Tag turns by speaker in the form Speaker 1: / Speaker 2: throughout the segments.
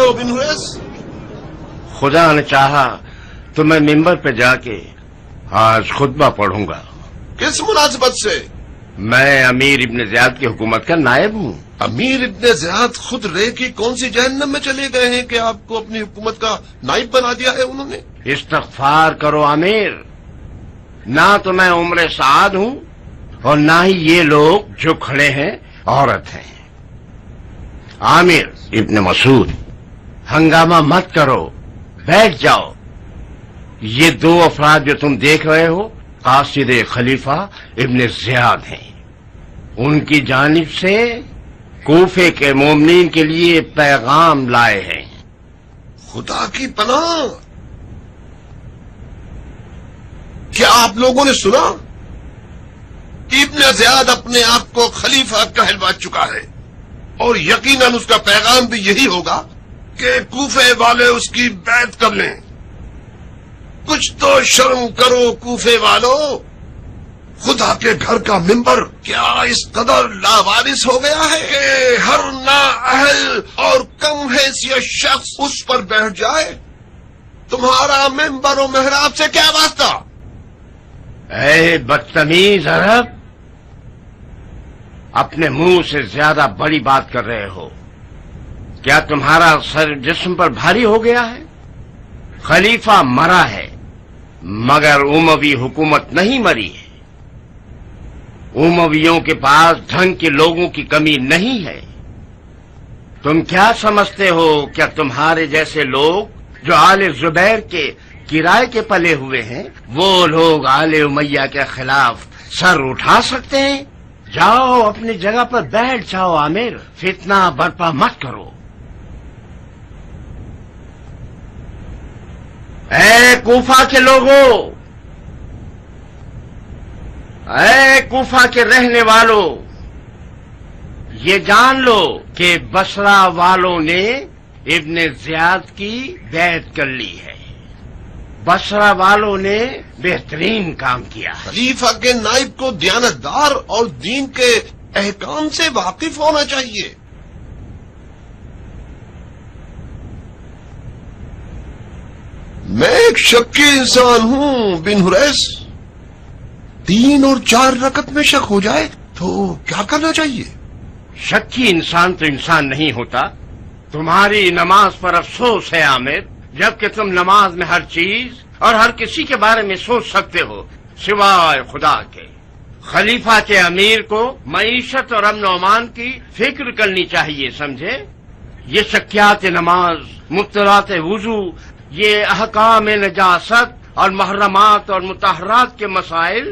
Speaker 1: ہو بن حریث؟
Speaker 2: خدا نے چاہا تو میں ممبر پہ جا کے آج خطبہ پڑھوں گا۔
Speaker 1: کس مناسبت سے؟
Speaker 2: میں امیر ابن زیاد کی حکومت کا نائب ہوں۔
Speaker 1: امیر ابن زیاد خود رے کی کون سی جہنم میں چلے گئے ہیں کہ آپ کو اپنی حکومت کا نائب بنا دیا ہے انہوں نے؟
Speaker 2: استغفار کرو امیر، نہ تو میں عمر سعد ہوں اور نہ ہی یہ لوگ جو کھڑے ہیں عورت ہیں۔ عامر ابن مسعود، ہنگامہ مت کرو، بیٹھ جاؤ۔ یہ دو افراد جو تم دیکھ رہے ہو قاصد خلیفہ ابن زیاد ہیں، ان کی جانب سے کوفے کے مومنین کے لیے پیغام لائے ہیں۔
Speaker 1: خدا کی پناہ، کیا آپ لوگوں نے سنا؟ ابن زیاد اپنے آپ کو خلیفہ کہلوا چکا ہے، اور یقیناً اس کا پیغام بھی یہی ہوگا کہ کوفے والے اس کی بیعت کر لیں۔ کچھ تو شرم کرو کوفے والو، خدا کے گھر کا ممبر کیا اس قدر لاوارث ہو گیا ہے کہ ہر نااہل اور کم حیثیت شخص اس پر بیٹھ جائے؟ تمہارا ممبر و محراب سے کیا واسطہ؟
Speaker 2: اے بدتمیز عرب، اپنے منہ سے زیادہ بڑی بات کر رہے ہو۔ کیا تمہارا سر جسم پر بھاری ہو گیا ہے؟ خلیفہ مرا ہے مگر اموی حکومت نہیں مری ہے۔ امویوں کے پاس ڈھنگ کے لوگوں کی کمی نہیں ہے۔ تم کیا سمجھتے ہو کیا تمہارے جیسے لوگ جو آل زبیر کے کرائے کے پلے ہوئے ہیں وہ لوگ آل امیہ کے خلاف سر اٹھا سکتے ہیں؟ جاؤ اپنی جگہ پر بیٹھ جاؤ عامر، فتنہ برپا مت کرو۔ اے کوفہ کے لوگوں، اے کوفہ کے رہنے والوں، یہ جان لو کہ بصرہ والوں نے ابن زیاد کی بیعت کر لی ہے۔ بصرہ والوں نے بہترین کام کیا ہے۔
Speaker 1: خلیفہ کے نائب کو دیانتدار اور دین کے احکام سے واقف ہونا چاہیے۔ میں ایک شکی انسان ہوں بن حریث، 3 اور 4 رکعت میں شک ہو جائے تو کیا کرنا چاہیے؟
Speaker 2: شکی انسان تو انسان نہیں ہوتا۔ تمہاری نماز پر افسوس ہے عامر، جبکہ تم نماز میں ہر چیز اور ہر کسی کے بارے میں سوچ سکتے ہو سوائے خدا کے۔ خلیفہ کے امیر کو معیشت اور امن و امان کی فکر کرنی چاہیے، سمجھے؟ یہ شکیات نماز، مبطلات وضو، یہ احکام نجاست اور محرمات اور مطہرات کے مسائل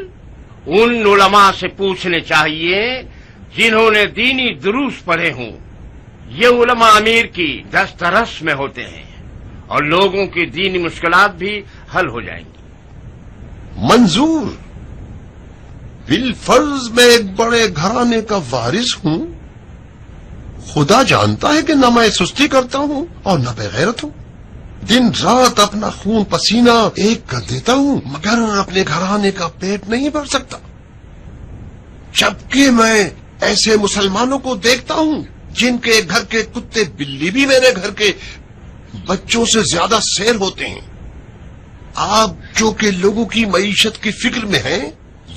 Speaker 2: ان علماء سے پوچھنے چاہیے جنہوں نے دینی دروس پڑھے ہوں۔ یہ علماء امیر کی دسترس میں ہوتے ہیں اور لوگوں کی دینی مشکلات بھی حل ہو جائیں گی۔
Speaker 1: منظور، بالفرض میں ایک بڑے گھرانے کا وارث ہوں، خدا جانتا ہے کہ نہ میں سستی کرتا ہوں اور نہ بغیرت ہوں، دن رات اپنا خون پسینہ ایک کر دیتا ہوں مگر اپنے گھرانے کا پیٹ نہیں بھر سکتا، جبکہ میں ایسے مسلمانوں کو دیکھتا ہوں جن کے گھر کے کتے بلی بھی میرے گھر کے بچوں سے زیادہ سیر ہوتے ہیں۔ آپ جو کہ لوگوں کی معیشت کی فکر میں ہیں،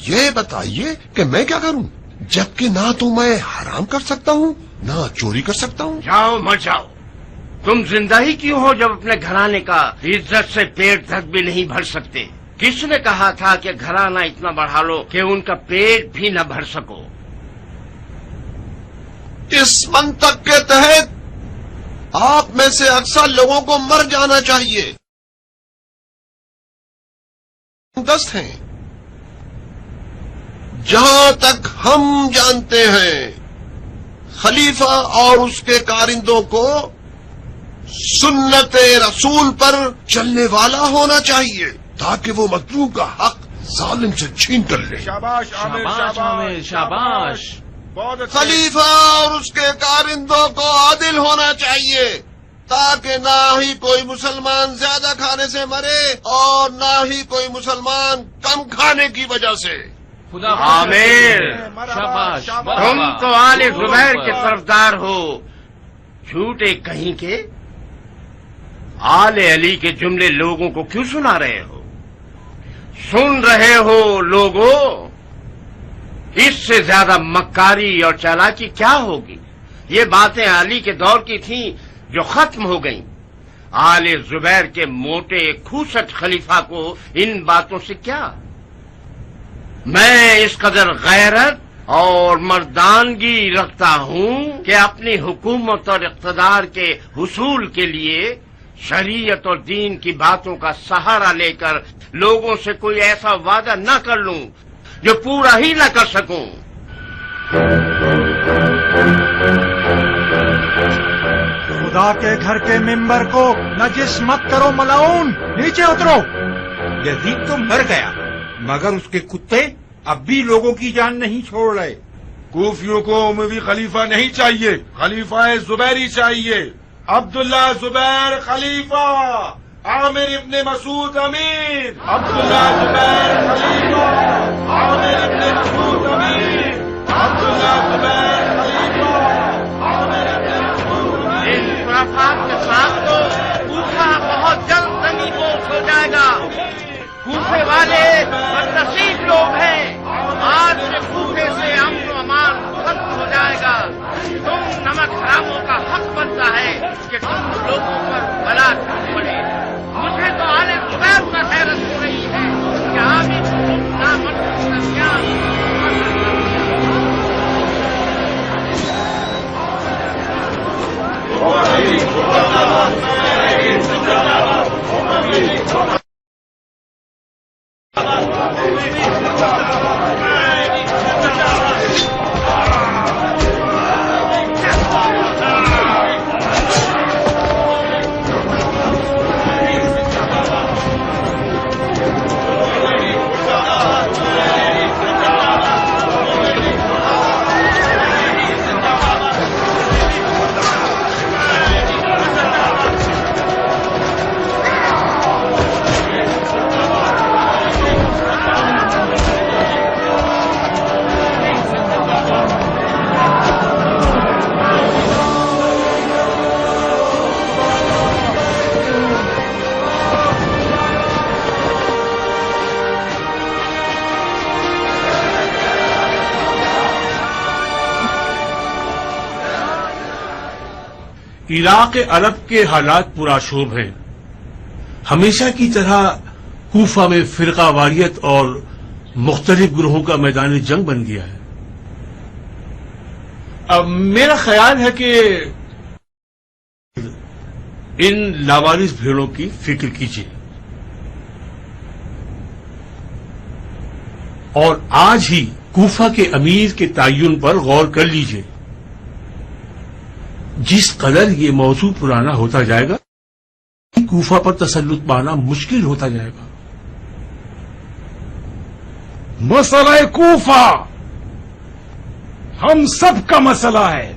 Speaker 1: یہ بتائیے کہ میں کیا کروں، جبکہ نہ تو میں حرام کر سکتا ہوں نہ چوری کر سکتا ہوں۔
Speaker 2: جاؤ مر جاؤ، تم زندہ ہی کیوں ہو جب اپنے گھرانے کا عزت سے پیٹ تک بھی نہیں بھر سکتے؟ کس نے کہا تھا کہ گھرانہ اتنا بڑھا لو کہ ان کا پیٹ بھی نہ بھر سکو؟
Speaker 1: اس منطق کے تحت آپ میں سے اکثر لوگوں کو مر جانا چاہیے۔ دست ہیں، جہاں تک ہم جانتے ہیں خلیفہ اور اس کے کارندوں کو سنت رسول پر چلنے والا ہونا چاہیے تاکہ وہ مظلوم کا حق ظالم سے چھین کر لے۔
Speaker 3: شاباش عامر، شاباش۔
Speaker 1: خلیفہ اور اس کے کارندوں کو عادل ہونا چاہیے تاکہ نہ ہی کوئی مسلمان زیادہ کھانے سے مرے اور نہ ہی کوئی مسلمان کم کھانے کی وجہ سے۔
Speaker 2: عامر، تم تو آل زبیر کے طرفدار ہو، جھوٹے کہیں کے۔ آل علی کے جملے لوگوں کو کیوں سنا رہے ہو؟ سن رہے ہو لوگوں؟ اس سے زیادہ مکاری اور چالاکی کیا ہوگی؟ یہ باتیں علی کے دور کی تھیں جو ختم ہو گئیں۔ آل زبیر کے موٹے کھوسٹ خلیفہ کو ان باتوں سے کیا؟ میں اس قدر غیرت اور مردانگی رکھتا ہوں کہ اپنی حکومت اور اقتدار کے حصول کے لیے شریعت اور دین کی باتوں کا سہارا لے کر لوگوں سے کوئی ایسا وعدہ نہ کر لوں جو پورا ہی نہ کر سکوں۔
Speaker 4: خدا کے گھر کے ممبر کو نجس مت کرو ملاؤن، نیچے اترو۔
Speaker 5: یزید تو مر گیا مگر اس کے کتے اب بھی لوگوں کی جان نہیں چھوڑ رہے۔
Speaker 6: کوفیوں کو اموی خلیفہ نہیں چاہیے، خلیفہ زبیری چاہیے۔ عبداللہ زبیر خلیفہ، عامر ابن مسعود امیر۔ عبداللہ زبیر خلیفہ، عامر ابن مسعود امیر۔ عبداللہ زبیر خلیفہ، عامر ابن مسعود امیر۔
Speaker 2: ان خرافات کے ساتھ تو کوفہ بہت جلد زمین بوس ہو جائے گا۔ کوفے والے بدنصیب لوگ ہیں۔ آج سے کوفے سے امن و امان ختم ہو جائے گا۔ تم نمک حراموں کا حق بنتا ہے کہ تم لوگوں پر بلا پڑے۔ مجھے تو آل زبیر پر حیرت ہو رہی ہے کہ عامر نامنصوب کا کیا
Speaker 7: عراق عرب کے حالات پرآشوب ہیں۔ ہمیشہ کی طرح کوفہ میں فرقہ واریت اور مختلف گروہوں کا میدان جنگ بن گیا ہے۔ اب میرا خیال ہے کہ ان لاوارث بھیڑوں کی فکر کیجیے اور آج ہی کوفہ کے امیر کے تعین پر غور کر لیجیے۔ جس قدر یہ موضوع پرانا ہوتا جائے گا کوفہ پر تسلط پانا مشکل ہوتا جائے گا۔
Speaker 4: مسئلہ کوفہ ہم سب کا مسئلہ ہے۔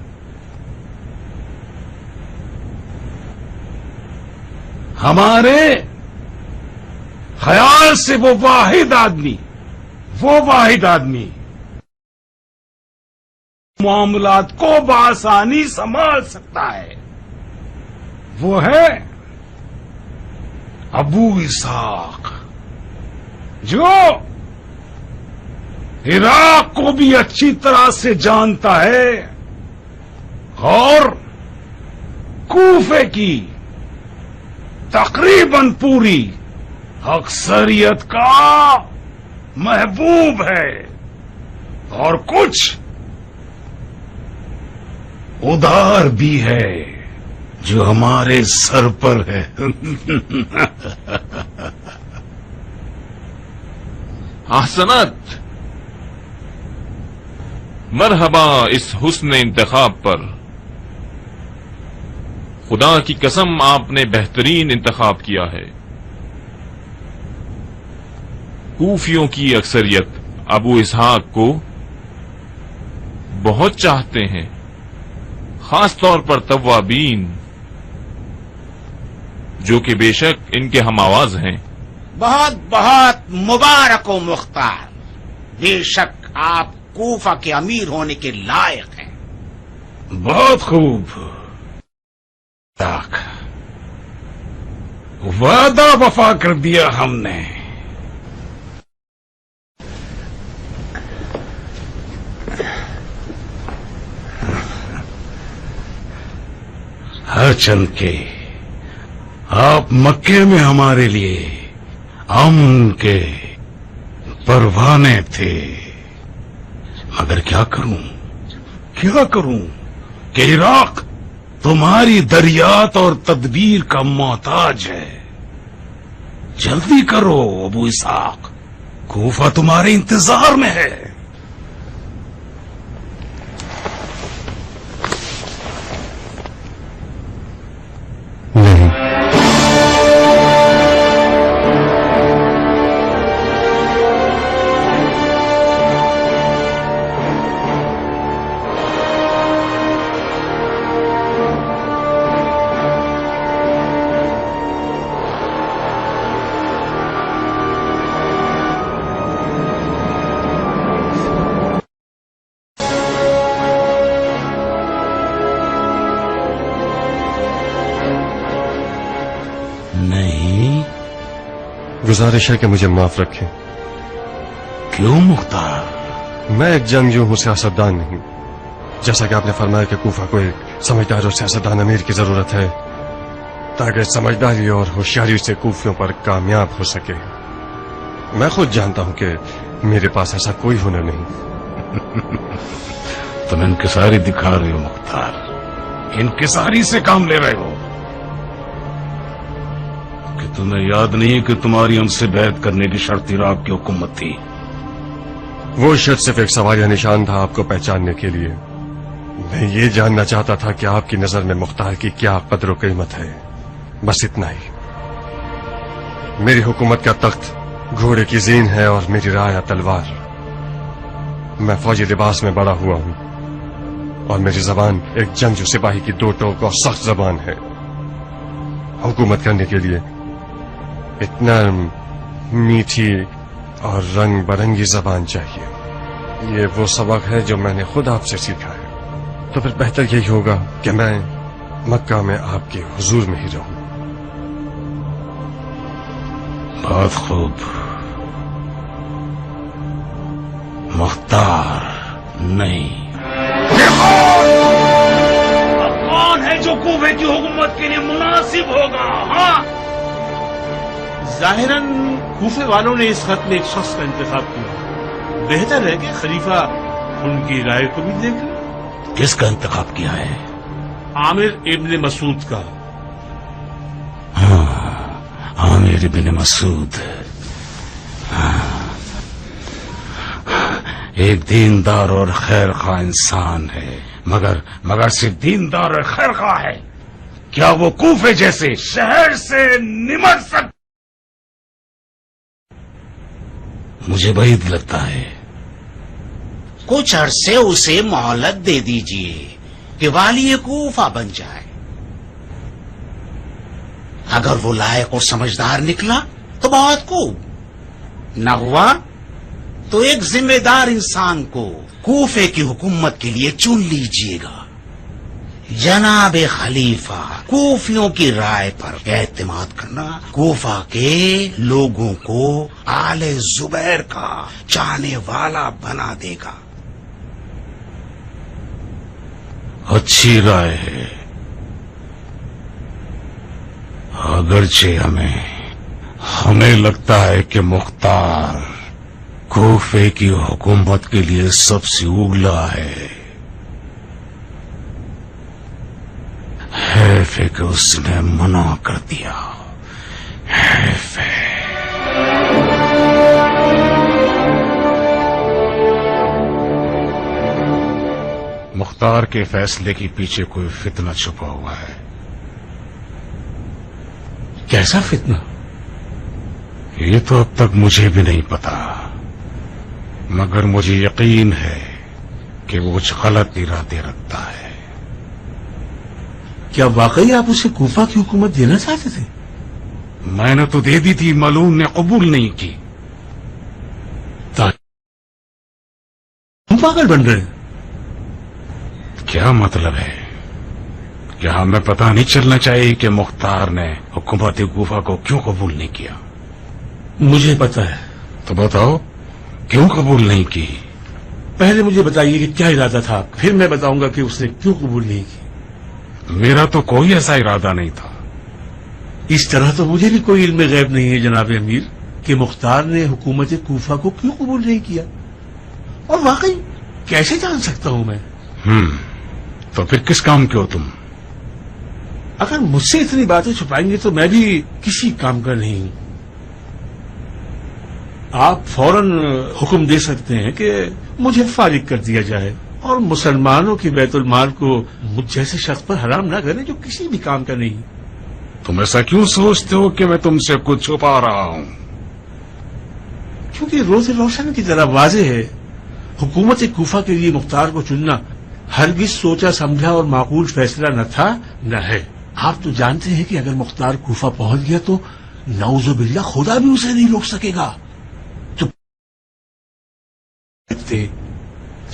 Speaker 4: ہمارے خیال سے وہ واحد آدمی معاملات کو بآسانی سنبھال سکتا ہے، وہ ہے ابو اسحاق، جو عراق کو بھی اچھی طرح سے جانتا ہے اور کوفے کی تقریباً پوری اکثریت کا محبوب ہے، اور کچھ ادار بھی ہے جو ہمارے سر پر ہے۔
Speaker 8: احسنت، مرحبا اس حسن انتخاب پر۔ خدا کی قسم آپ نے بہترین انتخاب کیا ہے۔ کوفیوں کی اکثریت ابو اسحاق کو بہت چاہتے ہیں، خاص طور پر توابین، جو کہ بے شک ان کے ہم آواز ہیں۔
Speaker 5: بہت بہت مبارک و مختار، بے شک آپ کوفہ کے امیر ہونے کے لائق ہیں۔
Speaker 4: بہت خوب۔
Speaker 5: وعدہ وفا کر دیا ہم نے. ہر چند کے آپ مکے میں ہمارے لیے امن کے پروانے تھے، مگر کیا کروں کہ عراق تمہاری دریات اور تدبیر کا محتاج ہے. جلدی کرو ابو اسحاق، کوفہ تمہارے انتظار میں ہے. نہیں.
Speaker 9: گزارش ہے کہ مجھے معاف رکھیں.
Speaker 5: کیوں مختار؟
Speaker 9: میں ایک جنگجو ہوں، سیاستدان نہیں. جیسا کہ آپ نے فرمایا کہ کوفہ کو ایک سمجھدار اور سیاستدان امیر کی ضرورت ہے تاکہ سمجھداری اور ہوشیاری سے کوفیوں پر کامیاب ہو سکے. میں خود جانتا ہوں کہ میرے پاس ایسا کوئی ہنر نہیں.
Speaker 5: تم انکساری دکھا رہے ہو مختار، انکساری سے کام لے رہے ہو. کہ تمہیں یاد نہیں کہ تمہاری ان سے بیعت کرنے کی شرط عراق کی حکومت تھی؟
Speaker 9: وہ شرط صرف ایک سوالیہ نشان تھا آپ کو پہچاننے کے لیے. میں یہ جاننا چاہتا تھا کہ آپ کی نظر میں مختار کی کیا قدر و قیمت ہے، بس اتنا ہی. میری حکومت کا تخت گھوڑے کی زین ہے اور میری رایا تلوار. میں فوجی لباس میں بڑا ہوا ہوں اور میری زبان ایک جنگجو سپاہی کی دو ٹوک اور سخت زبان ہے. حکومت کرنے کے لیے اتنا میٹھی اور رنگ برنگی زبان چاہیے. یہ وہ سبق ہے جو میں نے خود آپ سے سیکھا ہے. تو پھر بہتر یہی ہوگا کہ میں مکہ میں آپ کے حضور میں ہی رہوں.
Speaker 5: بہت خوب مختار. نہیں، اب کون ہے جو کوفے کی حکومت کے لیے مناسب ہوگا؟ ہاں،
Speaker 7: ظاہراً کوفے والوں نے اس خط میں ایک شخص کا انتخاب کیا. بہتر ہے کہ خلیفہ ان کی رائے کو بھی دیکھ لیں.
Speaker 5: کس کا انتخاب کیا ہے؟
Speaker 7: عامر ابن مسعود کا.
Speaker 5: ہاں، عامر ابن مسعود. ایک دیندار اور خیر خواہ انسان ہے، مگر صرف دیندار اور خیر خواہ ہے. کیا وہ کوفے جیسے شہر سے نمٹ سکتا؟ مجھے بعید لگتا ہے. کچھ عرصے اسے مہلت دے دیجئے کہ والی کوفہ بن جائے. اگر وہ لائق اور سمجھدار نکلا تو بہت خوب، نہ ہوا تو ایک ذمہ دار انسان کو کوفے کی حکومت کے لیے چن لیجئے گا. جناب خلیفہ، کوفیوں کی رائے پر اعتماد کرنا کوفہ کے لوگوں کو آل زبیر کا چاہنے والا بنا دے گا. اچھی رائے ہے، اگرچہ ہمیں لگتا ہے کہ مختار کوفے کی حکومت کے لیے سب سے اگلا ہے. حیف ہے کہ اس نے منع کر دیا. حیف ہے. مختار کے فیصلے کے پیچھے کوئی فتنہ چھپا ہوا ہے.
Speaker 7: کیسا فتنہ؟
Speaker 5: یہ تو اب تک مجھے بھی نہیں پتا، مگر مجھے یقین ہے کہ وہ کچھ غلط ارادے رکھتا ہے.
Speaker 7: کیا واقعی آپ اسے کوفہ کی حکومت دینا چاہتے تھے؟
Speaker 5: میں نے تو دے دی تھی، ملعون نے قبول نہیں کی.
Speaker 7: ہم پاگل بن رہے ہیں.
Speaker 5: کیا مطلب ہے؟ کیا ہمیں پتہ نہیں چلنا چاہیے کہ مختار نے حکومت کوفہ کو کیوں قبول نہیں کیا؟
Speaker 7: مجھے پتا ہے.
Speaker 5: تو بتاؤ کیوں قبول نہیں کی؟
Speaker 7: پہلے مجھے بتائیے کہ کیا ارادہ تھا، پھر میں بتاؤں گا کہ اس نے کیوں قبول نہیں کی.
Speaker 5: میرا تو کوئی ایسا ارادہ نہیں تھا.
Speaker 7: اس طرح تو مجھے بھی کوئی علم غیب نہیں ہے جناب امیر کہ مختار نے حکومت کوفہ کو کیوں قبول نہیں کیا. اور واقعی کیسے جان سکتا ہوں میں؟
Speaker 5: تو پھر کس کام کے ہو تم؟
Speaker 7: اگر مجھ سے اتنی باتیں چھپائیں گے تو میں بھی کسی کام کا نہیں ہوں. آپ فوراً حکم دے سکتے ہیں کہ مجھے فارغ کر دیا جائے اور مسلمانوں کی بیت المال کو مجھ جیسے شخص پر حرام نہ کریں جو کسی بھی کام کا نہیں.
Speaker 5: تم ایسا کیوں سوچتے ہو کہ میں تم سے کچھ چھپا رہا ہوں؟
Speaker 7: کیونکہ روز روشن کی طرح واضح ہے حکومت کوفہ کے لیے مختار کو چننا ہرگز سوچا سمجھا اور معقول فیصلہ نہ تھا نہ ہے. آپ تو جانتے ہیں کہ اگر مختار کوفہ پہنچ گیا تو نعوذ باللہ خدا بھی اسے نہیں روک سکے گا. تو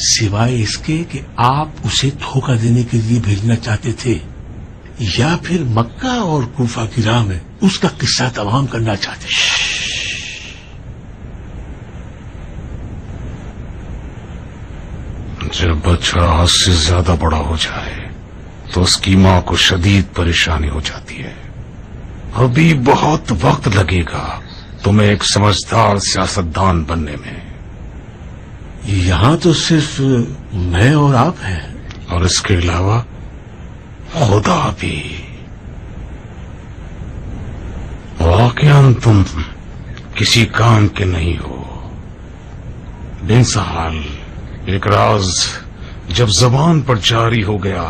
Speaker 7: سوائے اس کے کہ آپ اسے دھوکہ دینے کے لیے بھیجنا چاہتے تھے یا پھر مکہ اور کوفہ کی راہ میں اس کا قصہ تمام کرنا چاہتے تھے.
Speaker 5: جب بچہ حد سے زیادہ بڑا ہو جائے تو اس کی ماں کو شدید پریشانی ہو جاتی ہے. ابھی بہت وقت لگے گا تمہیں ایک سمجھدار سیاستدان بننے میں.
Speaker 7: یہاں تو صرف میں اور آپ ہیں.
Speaker 5: اور اس کے علاوہ خدا بھی. واقعاً تم کسی کام کے نہیں ہو. بنسحال ایک راز جب زبان پر جاری ہو گیا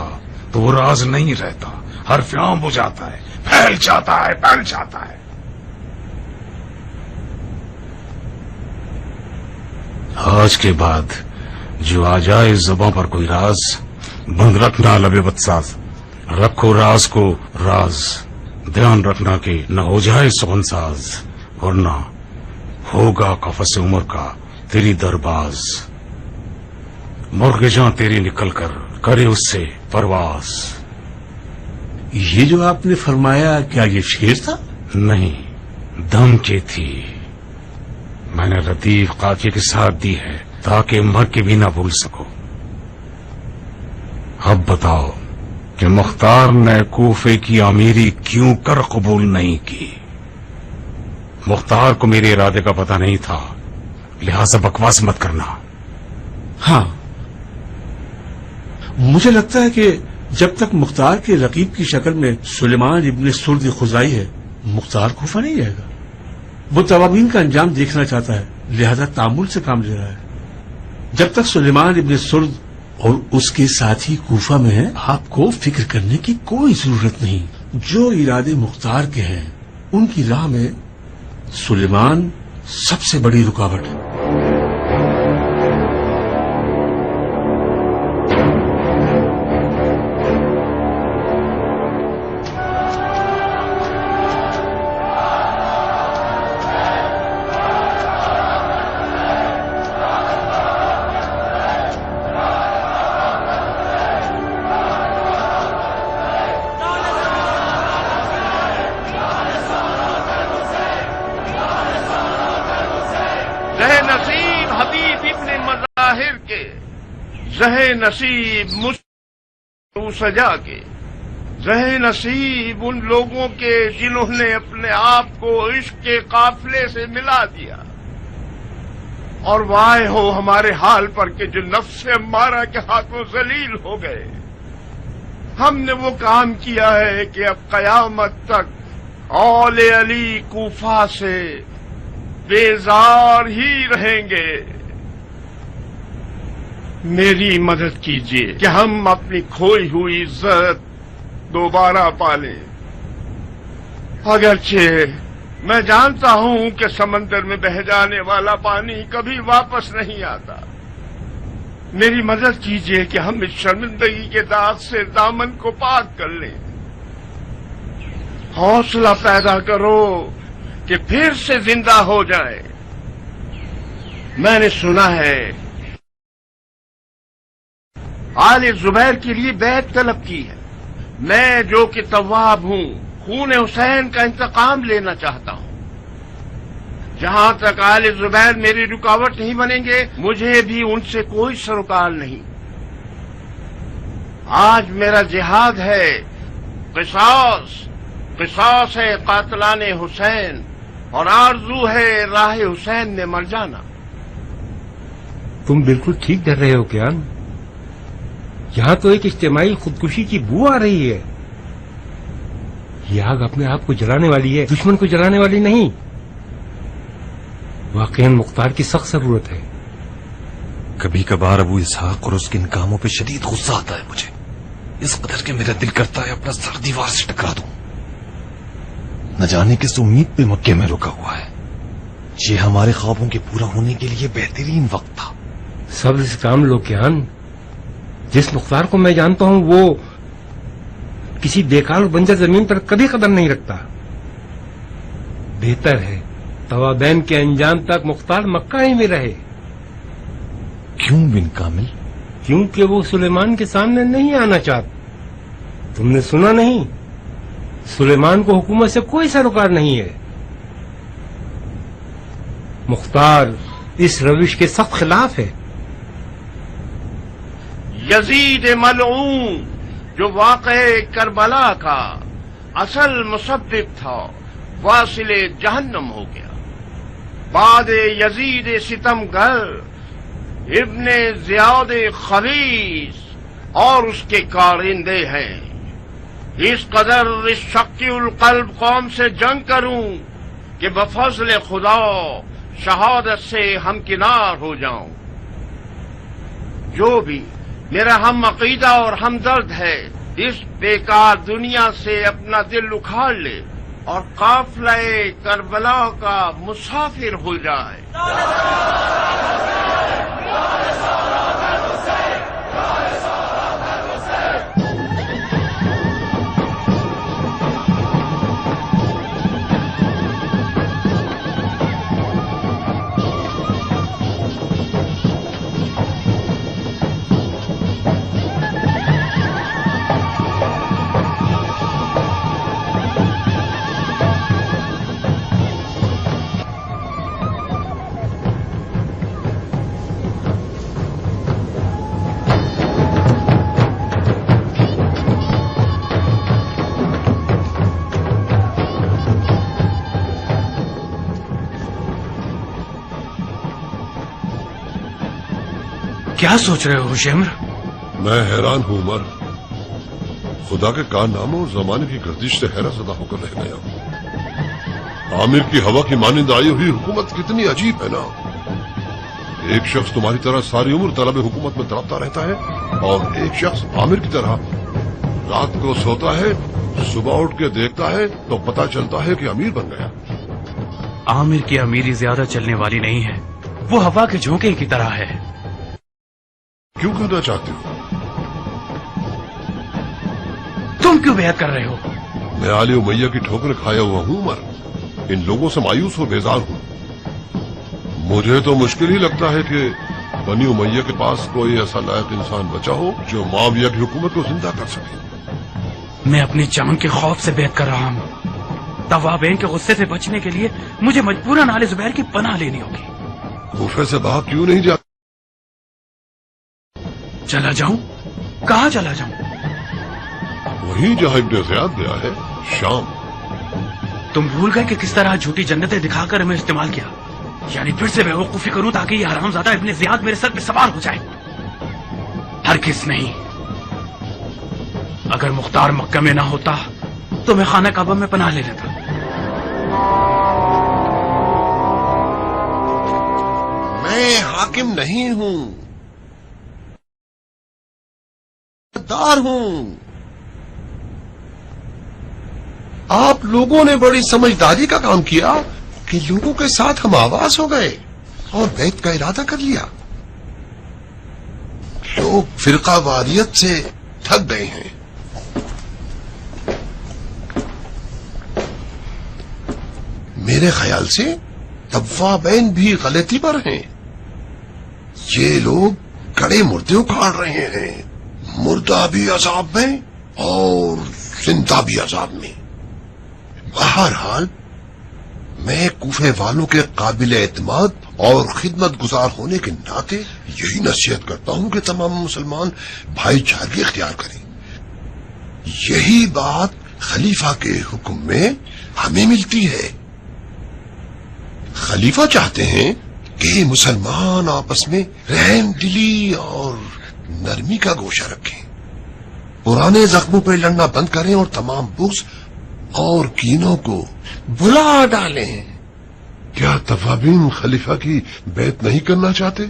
Speaker 5: تو وہ راز نہیں رہتا، حرف عام ہو جاتا ہے، پھیل جاتا ہے. آج کے بعد جو آ جائے زبان پر کوئی راز، بند رکھنا لبے بدساز. رکھو راز کو راز، دھیان رکھنا کہ نہ ہو جائے سخن ساز، ورنہ ہوگا قفس عمر کا تیری درباز. مرغ جاں تیری نکل کر کرے اس سے پرواز.
Speaker 7: یہ جو آپ نے فرمایا کیا یہ شعر تھا؟
Speaker 5: نہیں، دم کی تھی. میں نے لطیف قافیے کے ساتھ دی ہے تاکہ مر کے بھی نہ بھول سکو. اب بتاؤ کہ مختار نے کوفے کی امیری کیوں کر قبول نہیں کی؟ مختار کو میرے ارادے کا پتہ نہیں تھا، لہذا بکواس مت کرنا.
Speaker 7: ہاں، مجھے لگتا ہے کہ جب تک مختار کے رقیب کی شکل میں سلیمان ابن سرد خزائی ہے مختار کوفہ نہیں جائے گا. وہ توابین کا انجام دیکھنا چاہتا ہے، لہذا تعامل سے کام لے رہا ہے. جب تک سلیمان ابن سرد اور اس کے ساتھی کوفہ میں ہیں آپ کو فکر کرنے کی کوئی ضرورت نہیں. جو ارادے مختار کے ہیں ان کی راہ میں سلیمان سب سے بڑی رکاوٹ ہے.
Speaker 2: نصیب حبیب ابن مظاہر کے، زہ نصیب مجھ سجا کے، زہ نصیب ان لوگوں کے جنہوں نے اپنے آپ کو عشق کے قافلے سے ملا دیا. اور وائے ہو ہمارے حال پر کہ جو نفس امارہ کے ہاتھوں ذلیل ہو گئے. ہم نے وہ کام کیا ہے کہ اب قیامت تک اول علی کوفہ سے بیزار ہی رہیں گے. میری مدد کیجیے کہ ہم اپنی کھوئی ہوئی عزت دوبارہ پالیں. اگرچہ میں جانتا ہوں کہ سمندر میں بہہ جانے والا پانی کبھی واپس نہیں آتا. میری مدد کیجیے کہ ہم اس شرمندگی کے داغ سے دامن کو پاک کر لیں. حوصلہ پیدا کرو کہ پھر سے زندہ ہو جائے. میں نے سنا ہے آل زبیر کے لیے بیعت طلب کی ہے. میں جو کہ تواب ہوں، خون حسین کا انتقام لینا چاہتا ہوں۔ جہاں تک آل زبیر میری رکاوٹ نہیں بنیں گے، مجھے بھی ان سے کوئی سروکار نہیں۔ آج میرا جہاد ہے، قصاص ہے قاتلان حسین، اور آرزو ہے راہ حسین میں مر جانا۔
Speaker 10: تم بالکل ٹھیک ڈر رہے ہو کیا؟ یہاں تو ایک اجتماعی خودکشی کی بو آ رہی ہے۔ یہ آگ اپنے آپ کو جلانے والی ہے، دشمن کو جلانے والی نہیں۔ واقعاً مختار کی سخت ضرورت ہے۔
Speaker 11: کبھی کبھار ابو اسحاق اور اس کے ان کاموں پہ شدید غصہ آتا ہے مجھے، اس قدر کہ میرا دل کرتا ہے اپنا سر دیوار سے ٹکرا دوں۔ نہ جانے کس امید پہ مکے میں رکا ہوا ہے۔ یہ ہمارے خوابوں کے پورا ہونے کے لیے بہترین وقت تھا۔
Speaker 10: صبر سے کام لو کیان۔ جس مختار کو میں جانتا ہوں وہ کسی بیکار اور بنجر زمین پر کبھی قدم نہیں رکھتا۔ بہتر ہے توابین کے انجام تک مختار مکہ ہی میں رہے۔
Speaker 11: کیوں بن کامل؟
Speaker 10: کیونکہ وہ سلیمان کے سامنے نہیں آنا چاہتا۔ تم نے سنا نہیں؟ سلیمان کو حکومت سے کوئی سروکار نہیں ہے۔ مختار اس روش کے سخت خلاف ہے۔
Speaker 2: یزید ملعون جو واقع کربلا کا اصل مسبب تھا، واصل جہنم ہو گیا۔ بعد یزید ستمگر ابن زیاد خبیث اور اس کے کارندے ہیں۔ اس قدر شقی القلب قوم سے جنگ کروں کہ بفضل خدا شہادت سے ہمکنار ہو جاؤں۔ جو بھی میرا ہم عقیدہ اور ہمدرد ہے، اس بیکار دنیا سے اپنا دل اکھاڑ لے اور قافلہ کربلا کا مسافر ہو جائے۔
Speaker 12: کیا سوچ رہے ہو شمر؟
Speaker 1: میں حیران ہوں عمر، خدا کے کارناموں اور زمانے کی گردش سے حیرت زدہ ہو کر رہ گیا ہوں۔ عامر کی ہوا کی مانند آئی ہوئی حکومت کتنی عجیب ہے نا۔ ایک شخص تمہاری طرح ساری عمر طلب حکومت میں تڑپتا رہتا ہے، اور ایک شخص عامر کی طرح رات کو سوتا ہے، صبح اٹھ کے دیکھتا ہے تو پتہ چلتا ہے کہ امیر بن گیا۔
Speaker 12: عامر کی امیری زیادہ چلنے والی نہیں ہے، وہ ہوا کے جھونکے کی طرح ہے۔
Speaker 1: کیوں کرنا چاہتے ہو؟
Speaker 12: تم کیوں بیعت کر رہے ہو؟
Speaker 1: میں آل امیہ کی ٹھوکر کھایا ہوا ہوں عمر، ان لوگوں سے مایوس اور بیزار ہوں۔ مجھے تو مشکل ہی لگتا ہے کہ بنی امیہ کے پاس کوئی ایسا لائق انسان بچا ہو جو معاویہ کی حکومت کو زندہ کر سکے۔
Speaker 12: میں اپنی جان کے خوف سے بیعت کر رہا ہوں۔ توابین کے غصے سے بچنے کے لیے مجھے مجبوراً آل زبیر کی پناہ لینی ہوگی۔
Speaker 1: کوفے سے باہر کیوں نہیں جاتا؟
Speaker 12: چلا جاؤں؟ کہاں چلا جاؤں؟
Speaker 1: وہیں جہاں ابن زیاد گیا ہے، شام۔
Speaker 12: تم بھول گئے کہ کس طرح جھوٹی جنتیں دکھا کر ہمیں استعمال کیا، یعنی پھر سے بیوقوفی کروں تاکہ یہ حرامزادہ ابن زیاد میرے سر پہ سوار ہو جائے۔ ہرگز نہیں۔ اگر مختار مکہ میں نہ ہوتا تو میں خانہ کعبہ میں پناہ لے لیتا۔
Speaker 1: میں حاکم نہیں ہوں، دار ہوں۔ آپ لوگوں نے بڑی سمجھداری کا کام کیا کہ لوگوں کے ساتھ ہم آواز ہو گئے اور بیعت کا ارادہ کر لیا۔ لوگ فرقہ واریت سے تھک گئے ہیں۔ میرے خیال سے توابین بھی غلطی پر ہیں۔ یہ لوگ کڑے مردے اکھاڑ رہے ہیں، مردہ بھی عذاب میں اور زندہ بھی عذاب میں. بہرحال میں کوفے والوں کے قابل اعتماد اور خدمت گزار ہونے کے ناطے یہی نصیحت کرتا ہوں کہ تمام مسلمان بھائی چارگی اختیار کریں. یہی بات خلیفہ کے حکم میں ہمیں ملتی ہے. خلیفہ چاہتے ہیں کہ مسلمان آپس میں رحم دلی اور نرمی کا گوشہ رکھیں، پرانے زخموں پہ لڑنا بند کریں اور تمام بغض اور کینوں کو بلا ڈالیں. کیا توابین خلیفہ کی بیعت نہیں کرنا چاہتے؟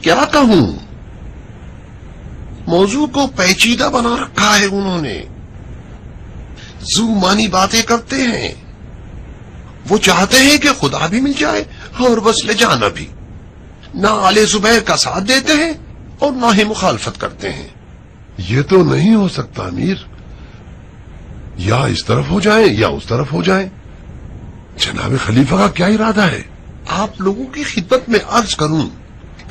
Speaker 1: کیا کہوں، موضوع کو پیچیدہ بنا رکھا ہے انہوں نے. زو مانی باتیں کرتے ہیں. وہ چاہتے ہیں کہ خدا بھی مل جائے اور بس لے جانا بھی. نہ آل زبیر کا ساتھ دیتے ہیں اور نہ ہی مخالفت کرتے ہیں. یہ تو نہیں ہو سکتا امیر. یا اس طرف ہو جائیں یا اس طرف ہو جائیں. جناب خلیفہ کا کیا ارادہ ہے؟ آپ لوگوں کی خدمت میں عرض کروں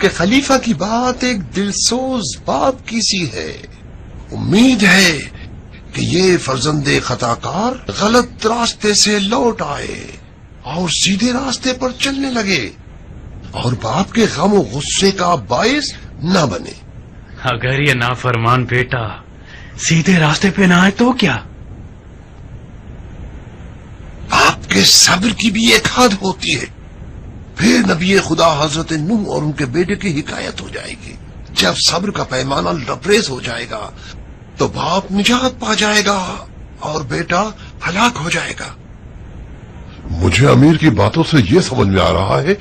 Speaker 1: کہ خلیفہ کی بات ایک دلسوز بات کی سی ہے. امید ہے کہ یہ فرزند خطا کار غلط راستے سے لوٹ آئے اور سیدھے راستے پر چلنے لگے اور باپ کے غم و غصے کا باعث نہ بنے.
Speaker 12: اگر یہ نافرمان بیٹا سیدھے راستے پہ نہ آئے تو کیا؟
Speaker 1: آپ کے صبر کی بھی ایک حد ہوتی ہے. پھر نبی خدا حضرت نوح اور ان کے بیٹے کی حکایت ہو جائے گی. جب صبر کا پیمانہ لبریز ہو جائے گا تو باپ نجات پا جائے گا اور بیٹا ہلاک ہو جائے گا. مجھے امیر کی باتوں سے یہ سمجھ میں آ رہا ہے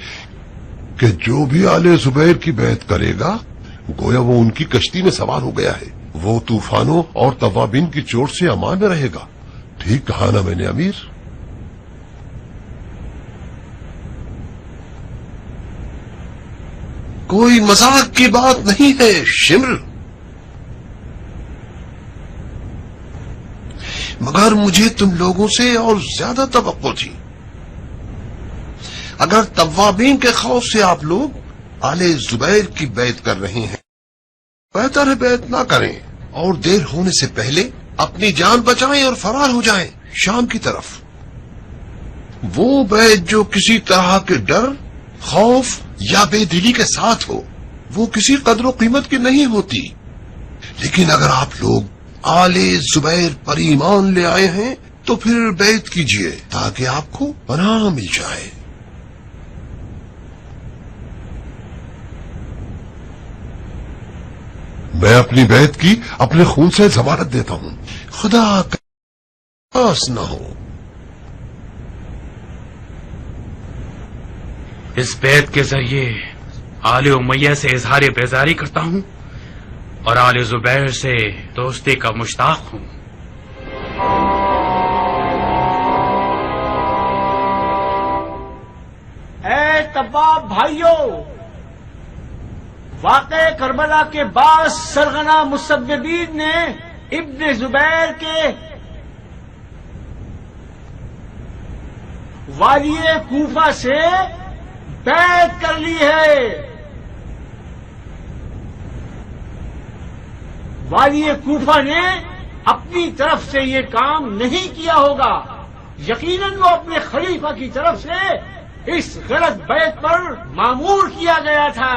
Speaker 1: کہ جو بھی آل زبیر کی بیعت کرے گا گویا وہ ان کی کشتی میں سوار ہو گیا ہے. وہ طوفانوں اور توابین کی چوٹ سے امان میں رہے گا. ٹھیک کہا نا میں نے امیر؟ کوئی مذاق کی بات نہیں ہے شمر، مگر مجھے تم لوگوں سے اور زیادہ توقع تھی. اگر توابین کے خوف سے آپ لوگ آل زبیر کی بیعت کر رہے ہیں، بہتر ہے بیعت نہ کریں اور دیر ہونے سے پہلے اپنی جان بچائیں اور فرار ہو جائیں شام کی طرف. وہ بیعت جو کسی طرح کے ڈر، خوف یا بے دلی کے ساتھ ہو وہ کسی قدر و قیمت کی نہیں ہوتی. لیکن اگر آپ لوگ آل زبیر پر ایمان لے آئے ہیں تو پھر بیعت کیجئے تاکہ آپ کو پناہ مل جائے. میں اپنی بیعت کی اپنے خون سے ضمانت دیتا ہوں. خدا کا پاس نہ ہو.
Speaker 12: اس بیعت کے ذریعے آل امیہ سے اظہار بیزاری کرتا ہوں اور آل زبیر سے دوستی کا مشتاق ہوں.
Speaker 13: اے تباب بھائیوں، واقع کربلا کے بعد سرغنہ مصوبین نے ابن زبیر کے والی کوفہ سے بیعت کر لی ہے. والی کوفہ نے اپنی طرف سے یہ کام نہیں کیا ہوگا. یقیناً وہ اپنے خلیفہ کی طرف سے اس غلط بیعت پر مامور کیا گیا تھا.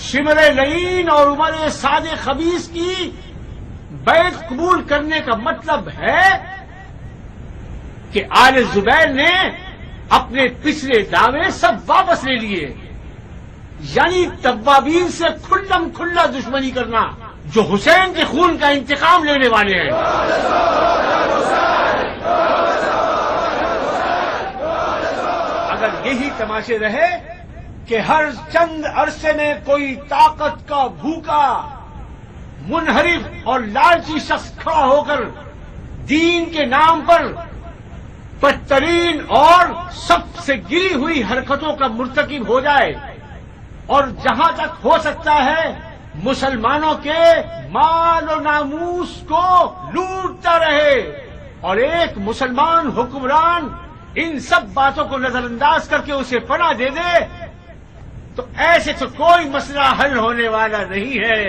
Speaker 13: شمر لعین اور عمر سعد خبیث کی بیعت قبول کرنے کا مطلب ہے کہ آل زبیر نے اپنے پچھلے دعوے سب واپس لے لیے، یعنی توابین سے کھلم کھلا دشمنی کرنا جو حسین کے خون کا انتقام لینے والے ہیں. اگر یہی تماشے رہے کہ ہر چند عرصے میں کوئی طاقت کا بھوکا، منحرف اور لالچی شخص کھڑا ہو کر دین کے نام پر بدترین اور سب سے گری ہوئی حرکتوں کا مرتکب ہو جائے اور جہاں تک ہو سکتا ہے مسلمانوں کے مال و ناموس کو لوٹتا رہے، اور ایک مسلمان حکمران ان سب باتوں کو نظر انداز کر کے اسے پناہ دے دے، تو ایسے تو کوئی مسئلہ حل ہونے والا نہیں ہے.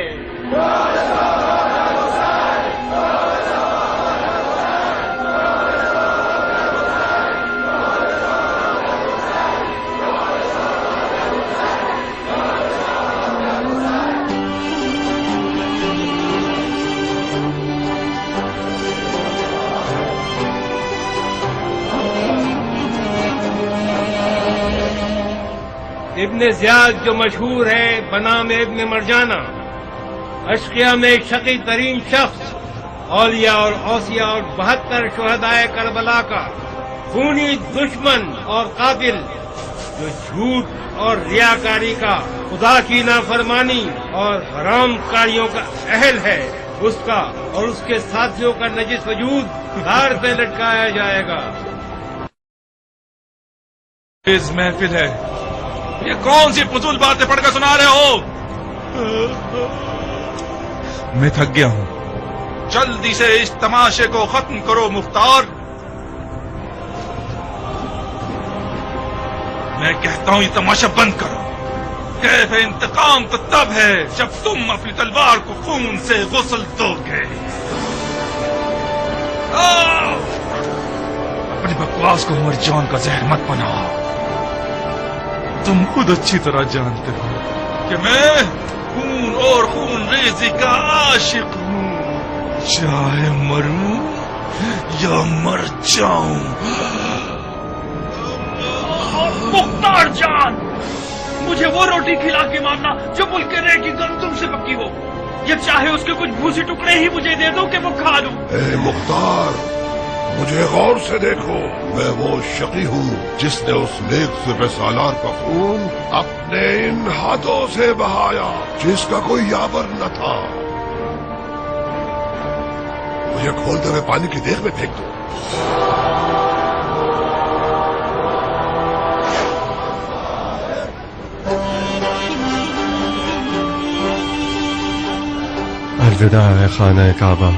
Speaker 10: ابن زیاد جو مشہور ہے بنام ابن مرجانہ، اشقیاء میں ایک شقی ترین شخص، اولیاء اور اوصیاء اور 72 شہدائے کربلا کا خونی دشمن اور قاتل، جو جھوٹ اور ریاکاری کا، خدا کی نافرمانی اور حرام کاریوں کا اہل ہے، اس کا اور اس کے ساتھیوں کا نجس وجود دھار پہ لٹکایا جائے گا۔
Speaker 11: اس محفل ہے، یہ کون سی فضول باتیں پڑھ کر سنا رہے ہو؟ میں تھک گیا ہوں، جلدی سے اس تماشے کو ختم کرو مختار۔ میں کہتا ہوں یہ تماشا بند کرو۔ کیف انتقام تو تب ہے جب تم اپنی تلوار کو خون سے غسل دو گے۔ اپنی بکواس کو مر جان کا زہر مت بناؤ۔ تم خود اچھی طرح جانتے ہو کہ میں خون اور خون ریزی کا عاشق ہوں، چاہے مروں یا مر جاؤں۔
Speaker 12: مختار جان، مجھے وہ روٹی کھلا کے مارنا جو ملک کے ریٹ کی گندم سے پکی ہو، یا چاہے اس کے کچھ بھوسی ٹکڑے ہی مجھے دے دو کہ وہ کھا لوں۔
Speaker 1: اے مختار، مجھے غور سے دیکھو، میں وہ شقی ہوں جس نے اس نیک سپہ سالار کا خون اپنے ان ہاتھوں سے بہایا جس کا کوئی یاور نہ تھا۔ مجھے کھولتے ہوئے پانی کی دیگ میں پھینک دو۔
Speaker 9: الوداع ہے خانہ کعبہ،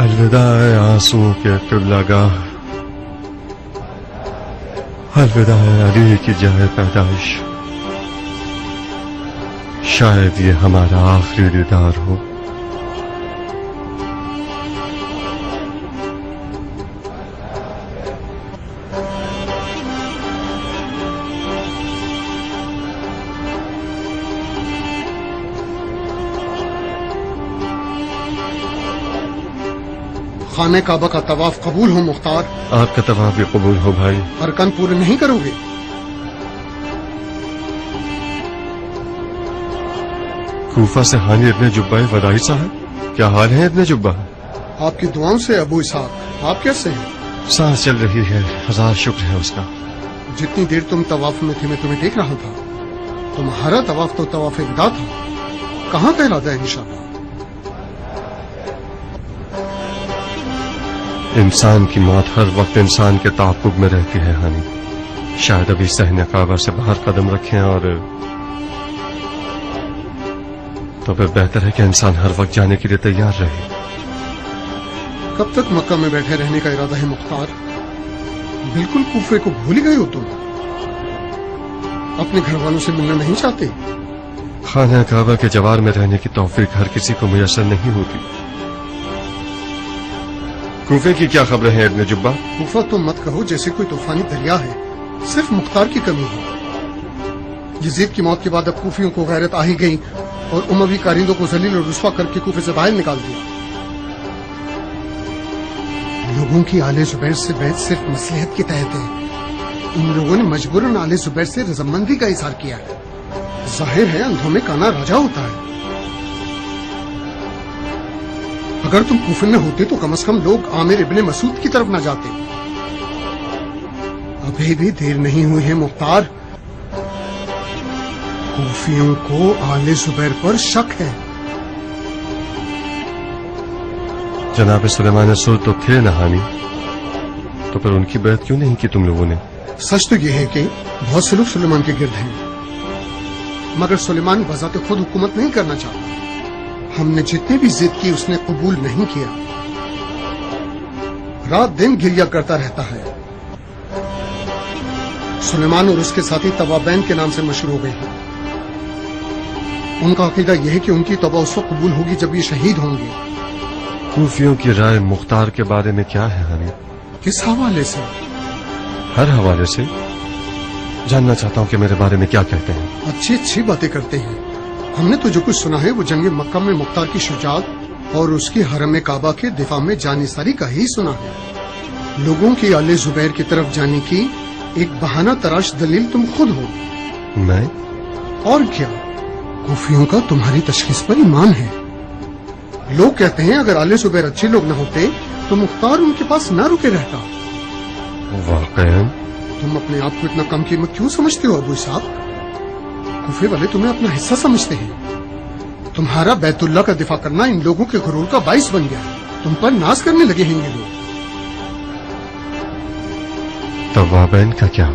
Speaker 9: الوداع ہے آنسوؤں کے قبلہ گاہ، الوداع ہے علی کی جائے پیدائش، شاید یہ ہمارا آخری دیدار ہو۔
Speaker 14: خانہ کعبہ کا طواف قبول ہو مختار۔
Speaker 9: آپ کا طواف بھی قبول ہو بھائی۔
Speaker 14: ارکان پورے نہیں کرو گے؟
Speaker 9: کوفہ سے حانی ابن جبہ وداعی صاحب، کیا حال ہے ابن جبہ؟
Speaker 14: آپ کی دعاؤں سے ابو اسحاق، آپ کیسے ہیں؟
Speaker 9: سانس چل رہی ہے، ہزار شکر ہے اس کا۔
Speaker 14: جتنی دیر تم طواف میں تھے میں تمہیں دیکھ رہا تھا، تمہارا طواف تو طواف وداع تھا، کہاں کا ارادہ ہے انشاءاللہ؟
Speaker 9: انسان کی موت ہر وقت انسان کے تعاقب میں رہتی ہے ہانی، شاید ابھی صحن کعبہ سے باہر قدم رکھیں اور تو پھر بہتر ہے کہ انسان ہر وقت جانے کے لیے تیار رہے۔
Speaker 14: کب تک مکہ میں بیٹھے رہنے کا ارادہ ہے مختار؟ بالکل کوفے کو بھول گئے ہو تم؟ اپنے گھر والوں سے ملنا نہیں چاہتے؟
Speaker 9: خانہ کعبہ کے جوار میں رہنے کی توفیق ہر کسی کو میسر نہیں ہوتی۔ کوفے کی کیا خبریں ہیں ابن جبہ؟
Speaker 14: کوفہ تو مت کہو جیسے کوئی طوفانی دریا ہے، صرف مختار کی کمی ہے۔ یزید کی موت کے بعد اب کوفیوں کو غیرت آ ہی گئی اور اموی کارندوں کو ذلیل اور رسوا کر کے کوفے سے باہر نکال دیا۔ لوگوں کی آل زبیر سے بیعت صرف مصلحت کے تحت ہے۔ ان لوگوں نے مجبوراً آل زبیر سے رضامندی کا اظہار کیا ہے۔ ظاہر ہے اندھوں میں کانا راجا ہوتا ہے۔ اگر تم کوفے میں ہوتے تو کم از کم لوگ عامر ابن مسعود کی طرف نہ جاتے۔ ابھی بھی دیر نہیں ہوئی ہے مختار، کوفیوں کو آل زبیر پر شک ہے۔
Speaker 9: جناب سلیمان سلطان تو تھے نہانی، تو پھر ان کی بیعت کیوں نہیں کی تم لوگوں نے؟
Speaker 14: سچ تو یہ ہے کہ بہت سے لوگ سلیمان کے گرد ہیں، مگر سلیمان بذات خود حکومت نہیں کرنا چاہتا۔ ہم نے جتنی بھی ضد کی اس نے قبول نہیں کیا، رات دن گریا کرتا رہتا ہے۔ سلیمان اور اس کے ساتھی توابین کے نام سے مشہور ہو گئے ہیں۔ ان کا عقیدہ یہ ہے کہ ان کی توبہ اس وقت قبول ہوگی جب یہ شہید ہوں گے۔
Speaker 9: کوفیوں کی رائے مختار کے بارے میں کیا ہے حامد؟
Speaker 14: کس حوالے سے؟
Speaker 9: ہر حوالے سے جاننا چاہتا ہوں کہ میرے بارے میں کیا کہتے ہیں۔
Speaker 14: اچھی اچھی باتیں کرتے ہیں۔ ہم نے تو جو کچھ سنا ہے وہ جنگ مکہ میں مختار کی شجاعت اور اس کی حرم کعبہ کے دفاع میں جانثاری کا ہی سنا ہے۔ لوگوں کی آل زبیر کی طرف جانے کی ایک بہانہ تراش دلیل تم خود ہو۔
Speaker 9: میں؟
Speaker 14: اور کیا، کوفیوں کا تمہاری تشخیص پر ایمان ہے۔ لوگ کہتے ہیں اگر آل زبیر اچھے لوگ نہ ہوتے تو مختار ان کے پاس نہ رکے رہتا۔
Speaker 9: واقعاً؟
Speaker 14: تم اپنے آپ کو اتنا کم قیمت کیوں سمجھتے ہو ابو صاحب؟ کوفے والے تمہیں اپنا حصہ سمجھتے ہیں۔ تمہارا بیت اللہ کا دفاع کرنا ان لوگوں کے غرور کا باعث بن گیا۔ تم پر ناز کرنے لگے ہیں یہ لوگ۔
Speaker 9: توابین کا کیا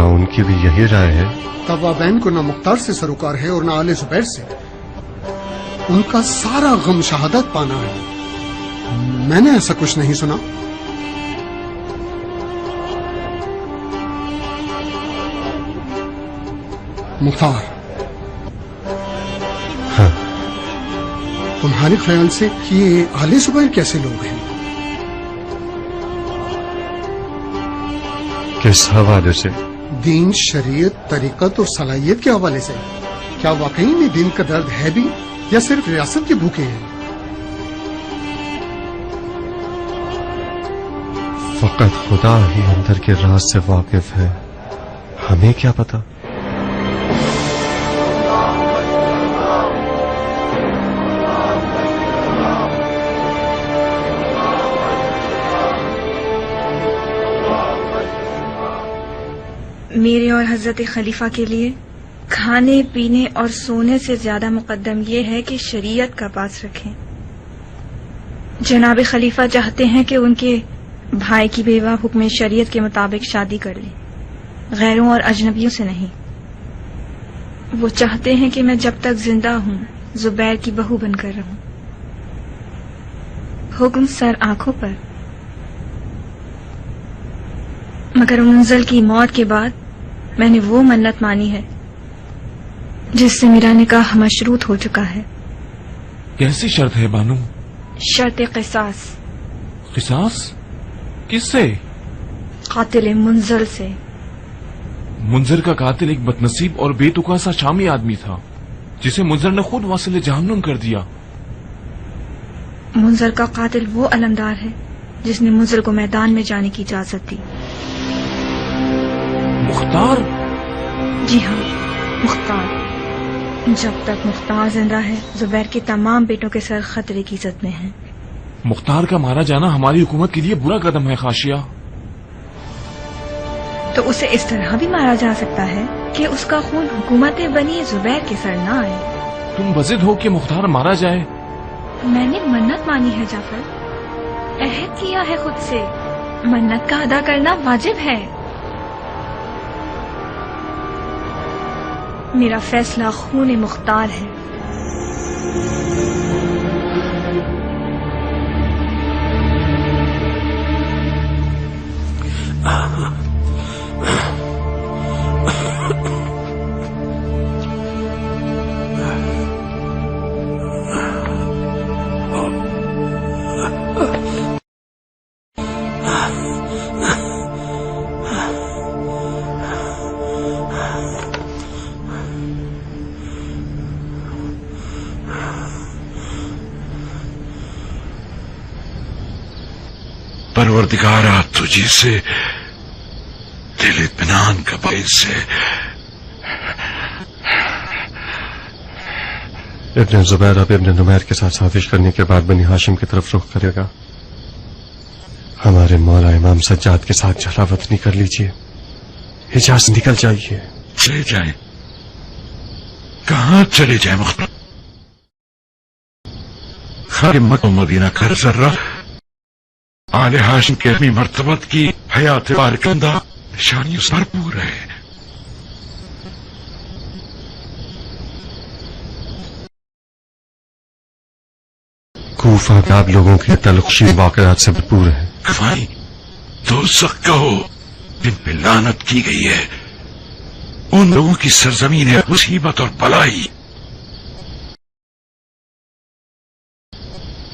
Speaker 9: ان کی بھی یہی رائے ہے؟
Speaker 14: توابین کو نہ مختار سے سروکار ہے اور نہ آل زبیر سے۔ ان کا سارا غم شہادت پانا ہے۔ میں نے ایسا کچھ نہیں سنا۔ مختار،
Speaker 9: ہاں،
Speaker 14: تمہارے خیال سے یہ آل زبیر کیسے لوگ ہیں؟
Speaker 9: کس حوالے سے؟
Speaker 14: دین، شریعت، طریقت اور صلاحیت کے حوالے سے۔ کیا واقعی میں دین کا درد ہے بھی یا صرف ریاست کے بھوکے ہیں؟
Speaker 9: فقط خدا ہی اندر کے راز سے واقف ہے، ہمیں کیا پتا۔
Speaker 15: میرے اور حضرت خلیفہ کے لیے کھانے پینے اور سونے سے زیادہ مقدم یہ ہے کہ شریعت کا پاس رکھیں۔ جناب خلیفہ چاہتے ہیں کہ ان کے بھائی کی بیوہ حکم شریعت کے مطابق شادی کر لے، غیروں اور اجنبیوں سے نہیں۔ وہ چاہتے ہیں کہ میں جب تک زندہ ہوں زبیر کی بہو بن کر رہوں۔ حکم سر آنکھوں پر۔ مگر منزل کی موت کے بعد میں نے وہ منت مانی ہے جس سے میرا نکاح مشروط ہو چکا ہے۔
Speaker 8: کیسی شرط ہے بانو؟
Speaker 15: شرط قصاص۔
Speaker 8: قصاص کس سے؟
Speaker 15: قاتل منزل سے۔
Speaker 8: منظر کا قاتل ایک بدنصیب اور بے تکا سا شامی آدمی تھا جسے منظر نے خود واصل جہنم کر دیا۔
Speaker 15: منظر کا قاتل وہ علمدار ہے جس نے منظر کو میدان میں جانے کی اجازت دی۔
Speaker 8: مختار؟
Speaker 15: جی ہاں، مختار۔ جب تک مختار زندہ ہے زبیر کے تمام بیٹوں کے سر خطرے کی زد میں ہیں۔
Speaker 8: مختار کا مارا جانا ہماری حکومت کے لیے برا قدم ہے خاشیہ۔
Speaker 15: تو اسے اس طرح بھی مارا جا سکتا ہے کہ اس کا خون حکومت بنی زبیر کے سر نہ آئے۔
Speaker 8: تم بضد ہو کہ مختار مارا جائے؟
Speaker 15: میں نے منت مانی ہے جعفر، عہد کیا ہے خود سے، منت کا ادا کرنا واجب ہے۔ میرا فیصلہ خون مختار ہے۔
Speaker 16: پروردگارا تجھی سے دل اطمینان کا باعث ہے۔
Speaker 9: ابن زبیر اب ابن نمیر کے ساتھ سازش کرنے کے بعد بنی ہاشم کی طرف رخ کرے گا۔ ہمارے مولا امام سجاد کے ساتھ جلا وطنی کر لیجئے، حجاز نکل جائیے۔
Speaker 16: چلے جائیں؟ کہاں چلے جائیں مختار؟ خیر مکہ و مدینہ کا ذرہ آل ہاشم کے اپنی مرتبت کی حیات بارکندہ نشانیوں سے بھرپور ہے۔
Speaker 9: کوفہ آپ لوگوں کے تلخشی واقعات سے بھرپور ہے۔
Speaker 16: کفائی دوزخ کہو جن پہ لعنت کی گئی ہے، ان لوگوں کی سرزمین ہے مصیبت اور بلائی۔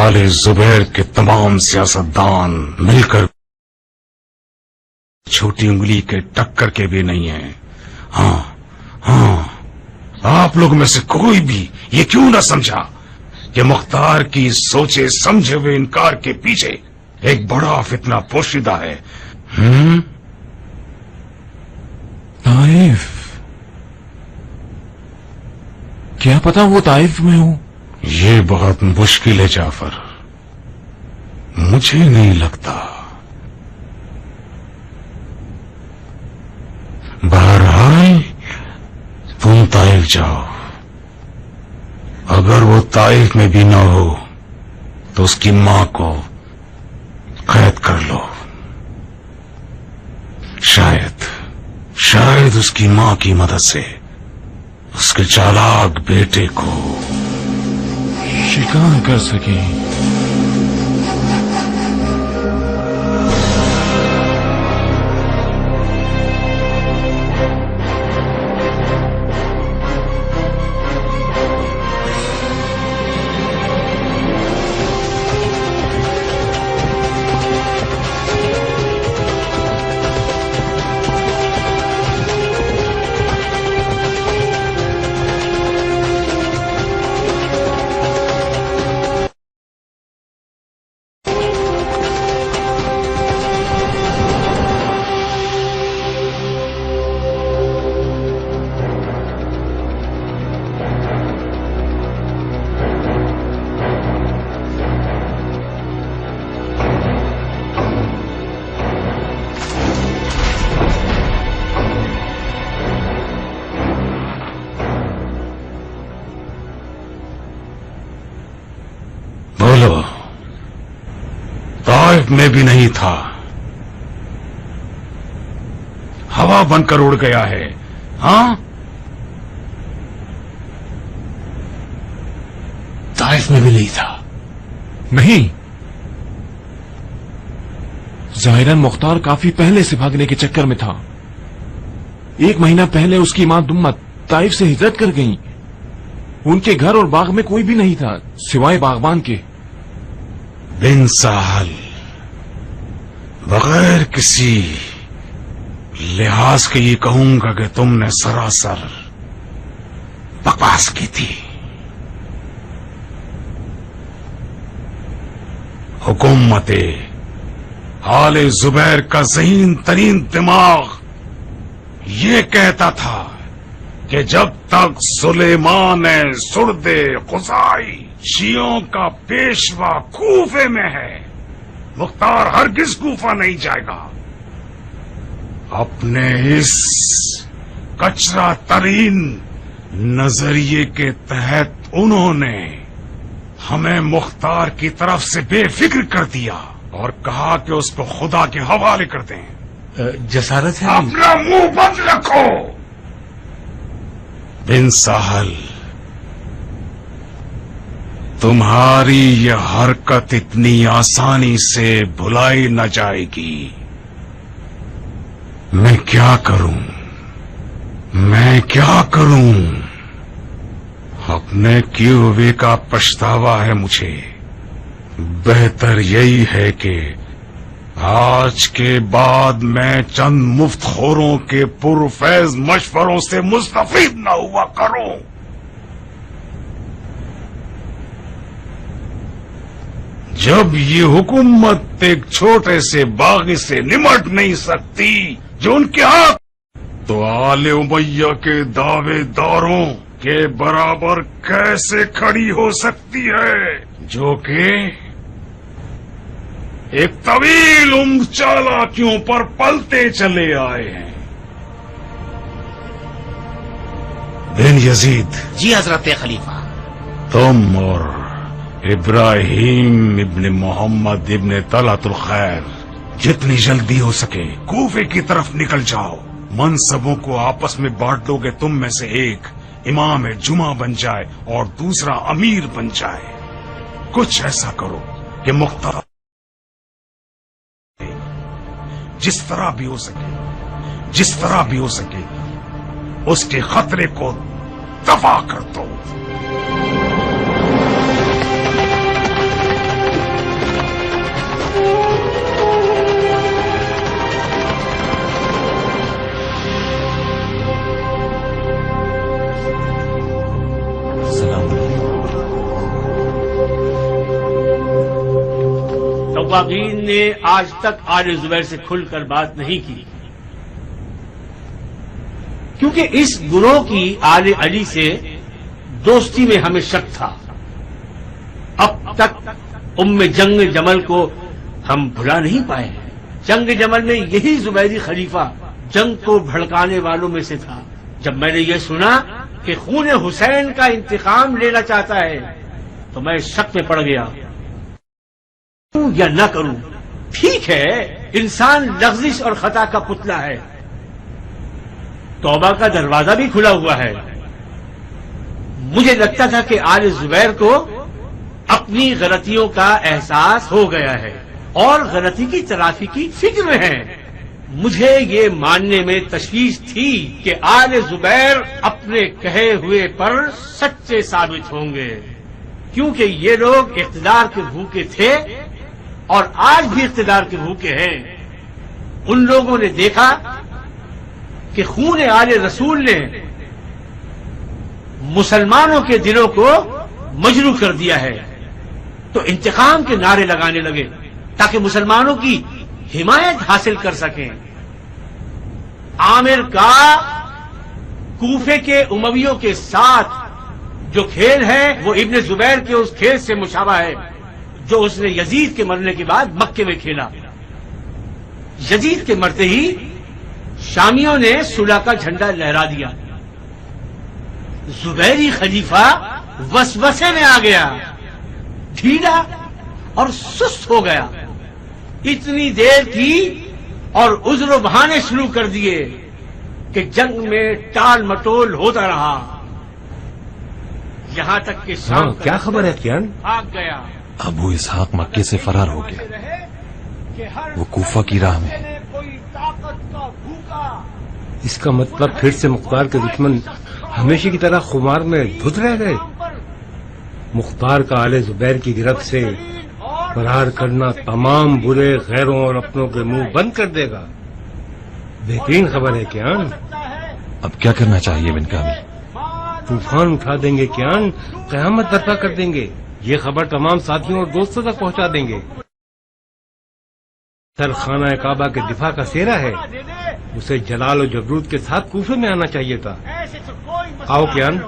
Speaker 17: آل زبیر کے تمام سیاستدان مل کر چھوٹی انگلی کے ٹکر کے بھی نہیں ہیں. ہاں آپ لوگ میں سے کوئی بھی یہ کیوں نہ سمجھا کہ مختار کی سوچے سمجھے ہوئے انکار کے پیچھے ایک بڑا فتنہ پوشیدہ ہے.
Speaker 8: طائف، کیا پتا وہ طائف میں ہوں؟
Speaker 17: یہ بہت مشکل ہے جعفر، مجھے نہیں لگتا. بہرحال تم طائف جاؤ، اگر وہ طائف میں بھی نہ ہو تو اس کی ماں کو قید کر لو. شاید اس کی ماں کی مدد سے اس کے چالاک بیٹے کو
Speaker 8: شکار کر سکیں.
Speaker 17: بولو، طائف میں بھی نہیں تھا، ہوا بن کر اڑ گیا ہے. ہاں،
Speaker 7: طائف میں بھی نہیں تھا.
Speaker 8: نہیں، ظاہراً مختار کافی پہلے سے بھاگنے کے چکر میں تھا. 1 مہینہ پہلے اس کی ماں دمت طائف سے ہجرت کر گئیں. ان کے گھر اور باغ میں کوئی بھی نہیں تھا سوائے باغبان کے.
Speaker 17: بن ساحل، بغیر کسی لحاظ کے یہ کہوں گا کہ تم نے سراسر بکواس کی تھی. حکومت آل زبیر کا ذہین ترین دماغ یہ کہتا تھا کہ جب تک سلیمان سرد خزائی شیعوں کا پیشوا کوفے میں ہے، مختار ہرگز کوفہ نہیں جائے گا. اپنے اس کچرا ترین نظریے کے تحت انہوں نے ہمیں مختار کی طرف سے بے فکر کر دیا اور کہا کہ اس کو خدا کے حوالے کر دیں.
Speaker 7: جسارت ہے.
Speaker 17: اپنا منہ بند رکھو. بن ساحل، تمہاری یہ حرکت اتنی آسانی سے بھلائی نہ جائے گی. میں کیا کروں؟ اپنے کیے ہوئے کا پچھتاوا ہے مجھے. بہتر یہی ہے کہ آج کے بعد میں چند مفت خوروں کے پرفیض مشوروں سے مستفید نہ ہوا کروں. جب یہ حکومت ایک چھوٹے سے باغی سے نمٹ نہیں سکتی جو ان کے ہاتھ، تو آل امیہ کے دعوے داروں کے برابر کیسے کھڑی ہو سکتی ہے جو کہ ایک طویل عمر چالاکیوں پر پلتے چلے آئے ہیں. بن یزید.
Speaker 5: جی حضرت خلیفہ.
Speaker 17: تم اور ابراہیم ابن محمد ابن طلعت الخیر جتنی جلدی ہو سکے کوفے کی طرف نکل جاؤ. منصبوں کو آپس میں بانٹ دو گے. تم میں سے ایک امام جمعہ بن جائے اور دوسرا امیر بن جائے. کچھ ایسا کرو کہ مختار جس طرح بھی ہو سکے اس کے خطرے کو دفع کر دو.
Speaker 13: سواقین نے آج تک آل زبیر سے کھل کر بات نہیں کی، کیونکہ اس گروہ کی آل علی سے دوستی میں ہمیں شک تھا۔ اب تک جنگ جمل کو ہم بھلا نہیں پائے ہیں۔ جنگ جمل میں یہی زبیری خلیفہ جنگ کو بھڑکانے والوں میں سے تھا۔ جب میں نے یہ سنا کہ خون حسین کا انتقام لینا چاہتا ہے تو میں شک میں پڑ گیا، کروں یا نہ کروں۔ ٹھیک ہے، انسان لغزش اور خطا کا پتلا ہے، توبہ کا دروازہ بھی کھلا ہوا ہے۔ مجھے لگتا تھا کہ آل زبیر کو اپنی غلطیوں کا احساس ہو گیا ہے اور غلطی کی تلافی کی فکر میں ہے۔ مجھے یہ ماننے میں تشویش تھی کہ آل زبیر اپنے کہے ہوئے پر سچے ثابت ہوں گے، کیونکہ یہ لوگ اقتدار کے بھوکے تھے اور آج بھی اقتدار کے بھوکے ہیں۔ ان لوگوں نے دیکھا کہ خون آل رسول نے مسلمانوں کے دلوں کو مجروح کر دیا ہے، تو انتقام کے نعرے لگانے لگے تاکہ مسلمانوں کی حمایت حاصل کر سکیں۔ عامر کا کوفے کے امویوں کے ساتھ جو کھیل ہے وہ ابن زبیر کے اس کھیل سے مشابہ ہے جو اس نے یزید کے مرنے کے بعد مکے میں کھیلا۔ یزید کے مرتے ہی شامیوں نے صلح کا جھنڈا لہرا دیا، زبیری خلیفہ وسوسے میں آ گیا، ڈھیلا اور سست ہو گیا۔ اتنی دیر کی اور عذر و بہانے شروع کر دیے کہ جنگ میں ٹال مٹول ہوتا رہا، یہاں تک کہ شام
Speaker 10: کیا خبر ہے کیان؟
Speaker 13: بھاگ گیا۔
Speaker 11: ابو اسحاق مکے سے فرار ہو گیا، وہ کوفہ کی راہ میں۔
Speaker 10: اس کا مطلب پھر سے مختار کے دشمن ہمیشہ کی طرح خمار میں دھت رہ گئے۔ مختار کا آل زبیر کی گرفت سے فرار کرنا تمام برے غیروں اور اپنوں کے منہ بند کر دے گا۔ بہترین خبر ہے کیان۔
Speaker 11: اب کیا کرنا چاہیے بن کامل؟
Speaker 10: طوفان اٹھا دیں گے کیان، قیامت برپا کر دیں گے، یہ خبر تمام ساتھیوں اور دوستوں تک پہنچا دیں گے۔ سر خانہ کعبہ کے دفاع کا سہرا ہے، اسے جلال و جبروت کے ساتھ کوفے میں آنا چاہیے تھا۔ آؤ کیان۔